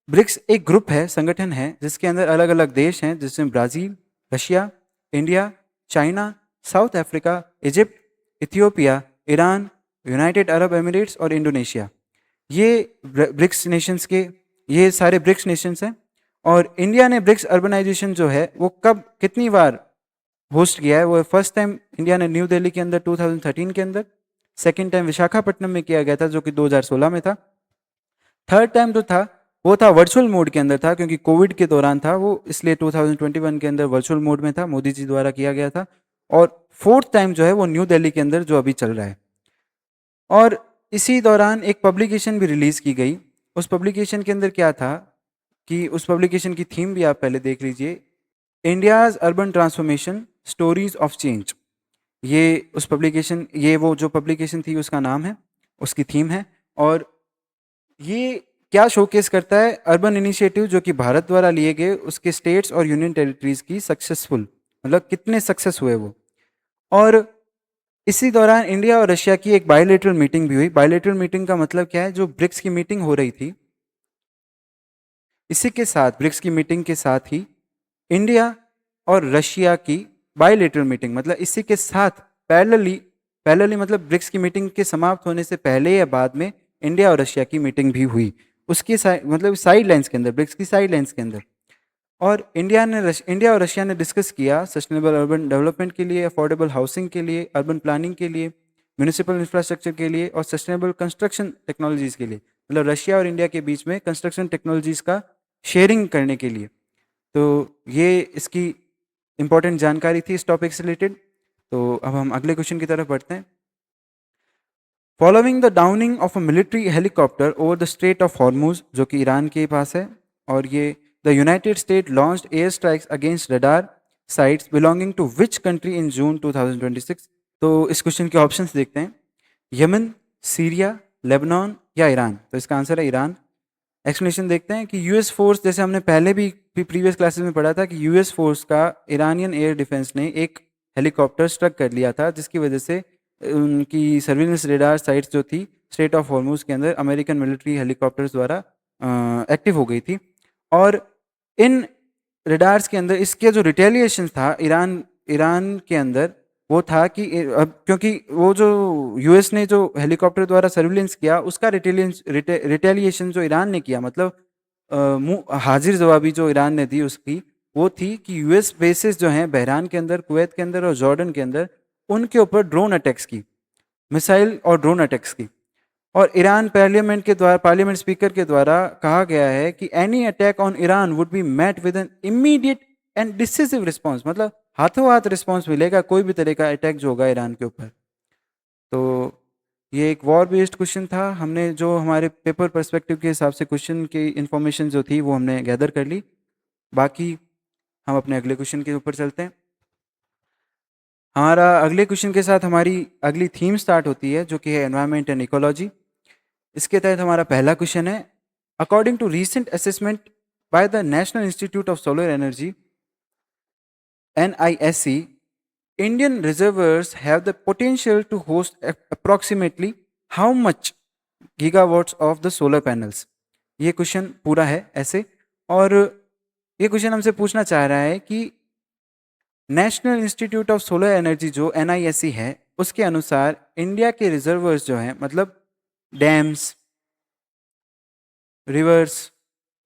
ब्रिक्स एक ग्रुप है, संगठन है, जिसके अंदर अलग अलग देश हैं, जिसमें Brazil, Russia, India, China, south Africa, Egypt, Ethiopia, Iran, United Arab Emirates और इंडोनेशिया। ये ब्रिक्स नेशंस के, ये सारे ब्रिक्स नेशंस हैं। और इंडिया ने ब्रिक्स अर्बनाइजेशन जो है वो कब कितनी बार होस्ट किया है? वो फर्स्ट टाइम इंडिया ने न्यू दिल्ली के अंदर 2013 के अंदर, सेकेंड टाइम विशाखापट्टनम में किया गया था जो कि 2016 में था। थर्ड टाइम जो था वो था वर्चुअल मोड के अंदर था, क्योंकि कोविड के दौरान था वो, इसलिए 2021 के अंदर वर्चुअल मोड में था, मोदी जी द्वारा किया गया था। और फोर्थ टाइम जो है वो न्यू दिल्ली के अंदर जो अभी चल रहा है। और इसी दौरान एक पब्लिकेशन भी रिलीज़ की गई। उस पब्लिकेशन के अंदर क्या था कि उस पब्लिकेशन की थीम भी आप पहले देख लीजिए, India's urban transformation stories of change. ये उस पब्लिकेशन, ये वो जो पब्लिकेशन थी उसका नाम है, उसकी थीम है। और ये क्या शोकेस करता है? अर्बन इनिशिएटिव जो कि भारत द्वारा लिए गए, उसके स्टेट्स और यूनियन टेरिटरीज की सक्सेसफुल, मतलब कितने सक्सेस हुए वो। और इसी दौरान इंडिया और रशिया की एक बायलैटरल मीटिंग भी हुई। बायलैटरल मीटिंग का मतलब क्या है? जो ब्रिक्स की मीटिंग हो रही थी, इसी के साथ, ब्रिक्स की मीटिंग के साथ ही इंडिया और रशिया की बायलैटरल मीटिंग, मतलब इसी के साथ पैरेलली, पैरेलली मतलब ब्रिक्स की मीटिंग के समाप्त होने से पहले या बाद में इंडिया और रशिया की मीटिंग भी हुई, उसकी मतलब साइड लाइन्स के अंदर, ब्रिक्स की साइड लाइन्स के अंदर। और इंडिया और रशिया ने डिस्कस किया सस्टेनेबल अर्बन डेवलपमेंट के लिए, अफोर्डेबल हाउसिंग के लिए, अर्बन प्लानिंग के लिए, म्यूनिसिपल इंफ्रास्ट्रक्चर के लिए और सस्टेनेबल कंस्ट्रक्शन टेक्नोलॉजीज़ के लिए। मतलब रशिया और इंडिया के बीच में कंस्ट्रक्शन टेक्नोलॉजीज़ का शेयरिंग करने के लिए। तो ये इसकी इंपॉर्टेंट जानकारी थी इस टॉपिक से रिलेटेड। तो अब हम अगले क्वेश्चन की तरफ बढ़ते हैं। Following the downing of a military helicopter over the strait of Hormuz, जो कि ईरान के पास है, और ये the United State launched air strikes against radar sites belonging to which country in June 2026? तो इस क्वेश्चन के ऑप्शंस देखते हैं, यमन, सीरिया, लेबनान या ईरान। तो इसका आंसर है ईरान। एक्सप्लेनेशन देखते हैं कि यूएस फोर्स, जैसे हमने पहले भी प्रीवियस क्लासेस में पढ़ा था कि यूएस फोर्स का ईरानियन एयर डिफेंस ने एक हेलीकॉप्टर स्ट्रक कर लिया था, जिसकी वजह से उनकी सर्विलेंस रेडार साइट्स जो थी स्ट्रेट ऑफ हॉर्मुज के अंदर अमेरिकन मिलिट्री हेलीकॉप्टर्स द्वारा एक्टिव हो गई थी। और इन रेडार्स के अंदर इसके जो रिटेलिएशन था ईरान ईरान के अंदर, वो था कि अब क्योंकि वो जो यूएस ने जो हेलीकॉप्टर द्वारा सर्विलेंस किया, उसका रिटेलिएशन जो ईरान ने किया, मतलब हाजिर जवाबी जो ईरान ने दी उसकी, वो थी कि यूएस बेसिस जो हैं बहरान के अंदर, कुवैत के अंदर और जॉर्डन के अंदर, उनके ऊपर ड्रोन अटैक्स की, मिसाइल और ड्रोन अटैक्स की। और ईरान पार्लियामेंट के द्वारा, पार्लियामेंट स्पीकर के द्वारा कहा गया है कि any attack on Iran would be met with an immediate and decisive response, मतलब हाथों हाथ रिस्पॉन्स मिलेगा कोई भी तरह का अटैक जो होगा ईरान के ऊपर। तो ये एक वॉर बेस्ड क्वेश्चन था। हमने जो हमारे पेपर पर्सपेक्टिव के हिसाब से क्वेश्चन की इंफॉर्मेशन जो थी वो हमने गैदर कर ली। बाकी हम अपने अगले क्वेश्चन के ऊपर चलते हैं। हमारा अगले क्वेश्चन के साथ हमारी अगली थीम स्टार्ट होती है, जो कि है एनवायरनमेंट एंड इकोलॉजी। इसके तहत हमारा पहला क्वेश्चन है, according to recent assessment by the National institute of solar Energy NISC, Indian reservoirs have the potential to host approximately how much gigawatts of the solar panels? ये question पूरा है ऐसे, और ये क्वेश्चन हमसे पूछना चाह रहा है कि national institute of solar energy जो NISC है, उसके अनुसार इंडिया के रिजर्वर्स जो हैं, मतलब डैम्स, रिवर्स,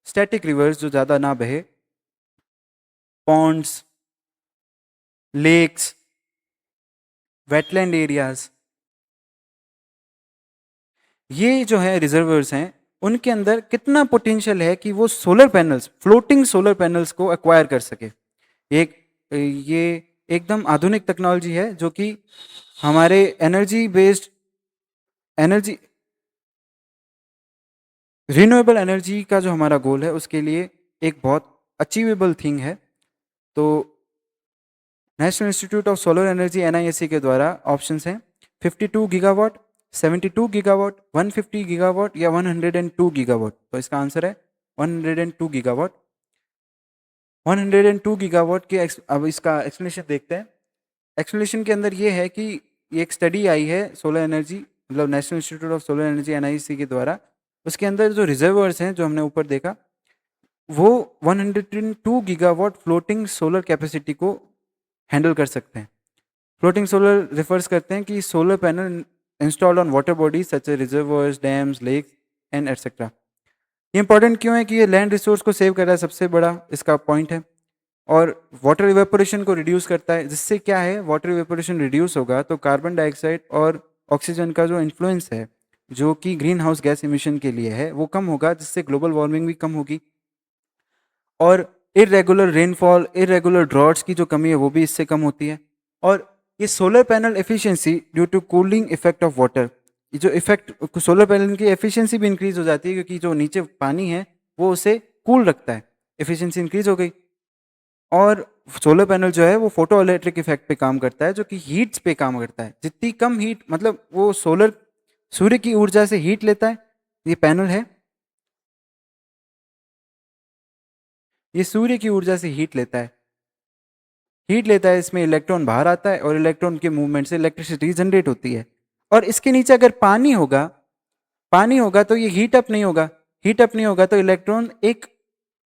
स्टैटिक रिवर्स जो ज़्यादा ना बहे, पॉन्ड्स, लेक्स, वेटलैंड एरियाज, ये जो है रिजर्वर्स हैं, उनके अंदर कितना पोटेंशियल है कि वो solar panels, floating solar panels को एक्वायर कर सके। एक ये एकदम आधुनिक टेक्नोलॉजी है जो कि हमारे एनर्जी रिन्यूएबल एनर्जी का जो हमारा गोल है उसके लिए एक बहुत अचीवेबल थिंग है। तो national institute of solar energy NISC के द्वारा ऑप्शंस हैं 52 गीगावाट, 72 गीगावाट, 150 गीगावाट या 102 गीगावाट। तो इसका आंसर है 102 गीगावाट। 102 गीगावाट के अब इसका एक्सप्लेनेशन देखते हैं। एक्सप्लेनेशन के अंदर ये है कि ये एक स्टडी आई है सोलर एनर्जी, मतलब national institute of solar energy NIC के द्वारा। उसके अंदर जो रिजर्वर्स हैं जो हमने ऊपर देखा वो 102 गीगावाट फ्लोटिंग सोलर कैपेसिटी को हैंडल कर सकते हैं। फ्लोटिंग सोलर रिफर्स करते हैं कि solar panel installed on water bodies such as reservoirs, dams, lakes and etcetera. ये इंपॉर्टेंट क्यों है कि ये लैंड रिसोर्स को सेव कर रहा है, सबसे बड़ा इसका पॉइंट है। और वाटर इवेपोरेशन को रिड्यूस करता है, जिससे क्या है, वाटर इवेपोरेशन रिड्यूस होगा तो कार्बन डाइऑक्साइड और ऑक्सीजन का जो इन्फ्लुएंस है जो कि ग्रीन हाउस गैस इमिशन के लिए है वो कम होगा, जिससे ग्लोबल वार्मिंग भी कम होगी। और इरेगुलर रेनफॉल, इरेगुलर ड्रॉट्स की जो कमी है वो भी इससे कम होती है। और ये solar panel efficiency due to cooling effect of water, ये जो इफेक्ट सोलर पैनल की एफिशिएंसी भी इंक्रीज हो जाती है क्योंकि जो नीचे पानी है वो उसे कूल रखता है, एफिशिएंसी इंक्रीज हो गई। और सोलर पैनल जो है वो फोटो इलेक्ट्रिक इफेक्ट पे काम करता है जो कि हीट्स पे काम करता है। जितनी कम हीट, मतलब वो सोलर सूर्य की ऊर्जा से हीट लेता है, ये पैनल है, ये सूर्य की ऊर्जा से हीट लेता है। हीट लेता है, इसमें इलेक्ट्रॉन बाहर आता है और इलेक्ट्रॉन के मूवमेंट से इलेक्ट्रिसिटी जनरेट होती है। और इसके नीचे अगर पानी होगा तो ये हीट अप नहीं होगा। हीट अप नहीं होगा तो इलेक्ट्रॉन एक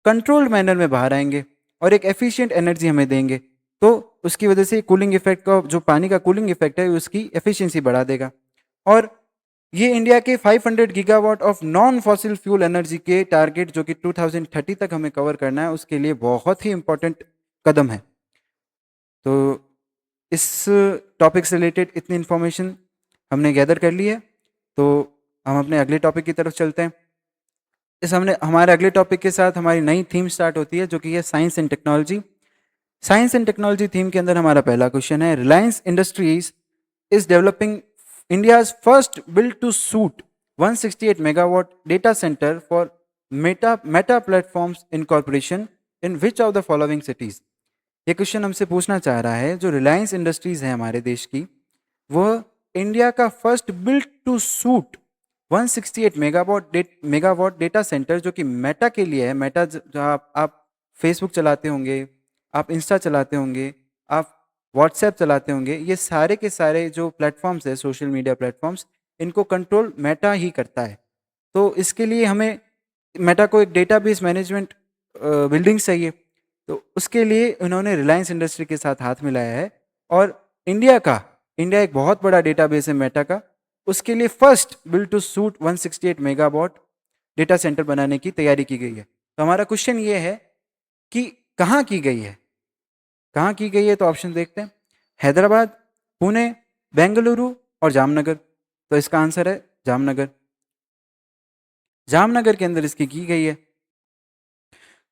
कंट्रोल्ड मैनर में बाहर आएंगे और एक एफिशिएंट एनर्जी हमें देंगे। तो उसकी वजह से कूलिंग इफेक्ट का, जो पानी का कूलिंग इफेक्ट है, उसकी एफिशिएंसी बढ़ा देगा। और ये इंडिया के 500 gigawatt of non fossil fuel energy के टारगेट जो कि 2030 तक हमें कवर करना है उसके लिए बहुत ही इंपॉर्टेंट कदम है। तो इस टॉपिक से रिलेटेड इतनी इन्फॉर्मेशन हमने गैदर कर ली है, तो हम अपने अगले टॉपिक की तरफ चलते हैं। हमारे अगले टॉपिक के साथ हमारी नई थीम स्टार्ट होती है जो कि है science and technology. Science and technology theme के अंदर हमारा पहला क्वेश्चन है, Reliance Industries is developing India's first build to suit 168 megawatt data centre for Meta platforms incorporation in which of the following cities. ये क्वेश्चन हमसे पूछना चाह रहा है, जो रिलायंस इंडस्ट्रीज है हमारे देश की, वह इंडिया का first build to suit 168 megawatt data centre जो कि मेटा के लिए है। मेटा जो आप फेसबुक चलाते होंगे, आप इंस्टा चलाते होंगे, आप व्हाट्सएप चलाते होंगे, ये सारे के सारे जो प्लेटफॉर्म्स है, सोशल मीडिया प्लेटफॉर्म्स, इनको कंट्रोल मेटा ही करता है। तो इसके लिए हमें मेटा को एक डेटाबेस मैनेजमेंट बिल्डिंग चाहिए। तो उसके लिए उन्होंने रिलायंस इंडस्ट्री के साथ हाथ मिलाया है। और इंडिया एक बहुत बड़ा डेटाबेस है मेटा का, उसके लिए first build to suit 168 megawatt data centre बनाने की तैयारी की गई है। तो हमारा क्वेश्चन ये है कि कहाँ की गई है, कहाँ की गई है। तो ऑप्शन देखते हैं, हैदराबाद, पुणे, बेंगलुरु और जामनगर। तो इसका आंसर है जामनगर। जामनगर के अंदर इसकी की गई है।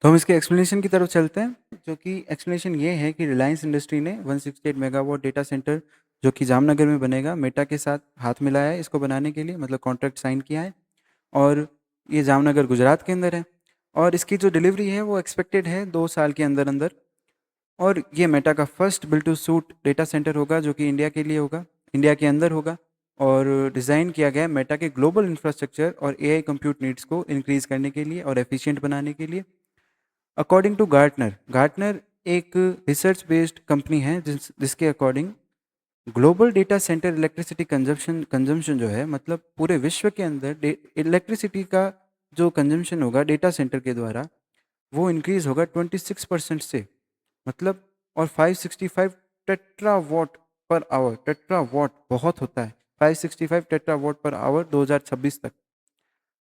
तो हम इसके एक्सप्लेनेशन की तरफ चलते हैं, जो कि एक्सप्लेनेशन ये है कि रिलायंस इंडस्ट्री ने 168 मेगावाट डेटा सेंटर जो कि जामनगर में बनेगा, मेटा के साथ हाथ मिलाया है इसको बनाने के लिए, मतलब कॉन्ट्रैक्ट साइन किया है। और ये जामनगर गुजरात के अंदर है। और इसकी जो डिलीवरी है वो एक्सपेक्टेड है 2 साल के अंदर अंदर। और ये मेटा का first build to suit data centre होगा जो कि इंडिया के लिए होगा, इंडिया के अंदर होगा। और डिज़ाइन किया गया है मेटा के ग्लोबल इंफ्रास्ट्रक्चर और एआई कंप्यूट नीड्स को इंक्रीज़ करने के लिए और एफिशिएंट बनाने के लिए। अकॉर्डिंग टू गार्टनर एक रिसर्च बेस्ड कंपनी है जिसके according global data centre electricity consumption जो है, मतलब पूरे विश्व के अंदर इलेक्ट्रिसिटी का जो कंजम्पशन होगा डेटा सेंटर के द्वारा वो इंक्रीज होगा 26% से, मतलब। और 565 टेट्रावाट पर आवर, टेट्रावाट बहुत होता है, 565 टेट्रावाट पर आवर 2026 तक,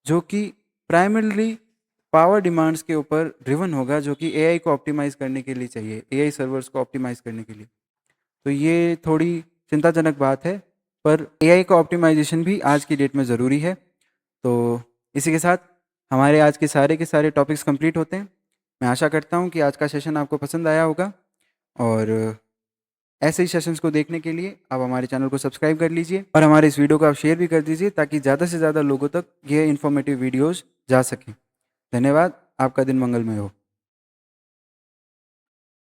जो कि प्राइमरीली पावर डिमांड्स के ऊपर ड्रिवन होगा, जो कि एआई को ऑप्टिमाइज करने के लिए चाहिए, एआई सर्वर्स को ऑप्टिमाइज करने के लिए। तो ये थोड़ी चिंताजनक बात है, पर एआई का ऑप्टिमाइजेशन भी आज की डेट में ज़रूरी है। तो इसी के साथ हमारे आज के सारे टॉपिक्स कंप्लीट होते हैं। मैं आशा करता हूँ कि आज का सेशन आपको पसंद आया होगा और ऐसे ही सेशंस को देखने के लिए आप हमारे चैनल को सब्सक्राइब कर लीजिए और हमारे इस वीडियो को आप शेयर भी कर दीजिए ताकि ज़्यादा से ज़्यादा लोगों तक ये इन्फॉर्मेटिव वीडियोज़ जा सकें। धन्यवाद। आपका दिन मंगलमय हो।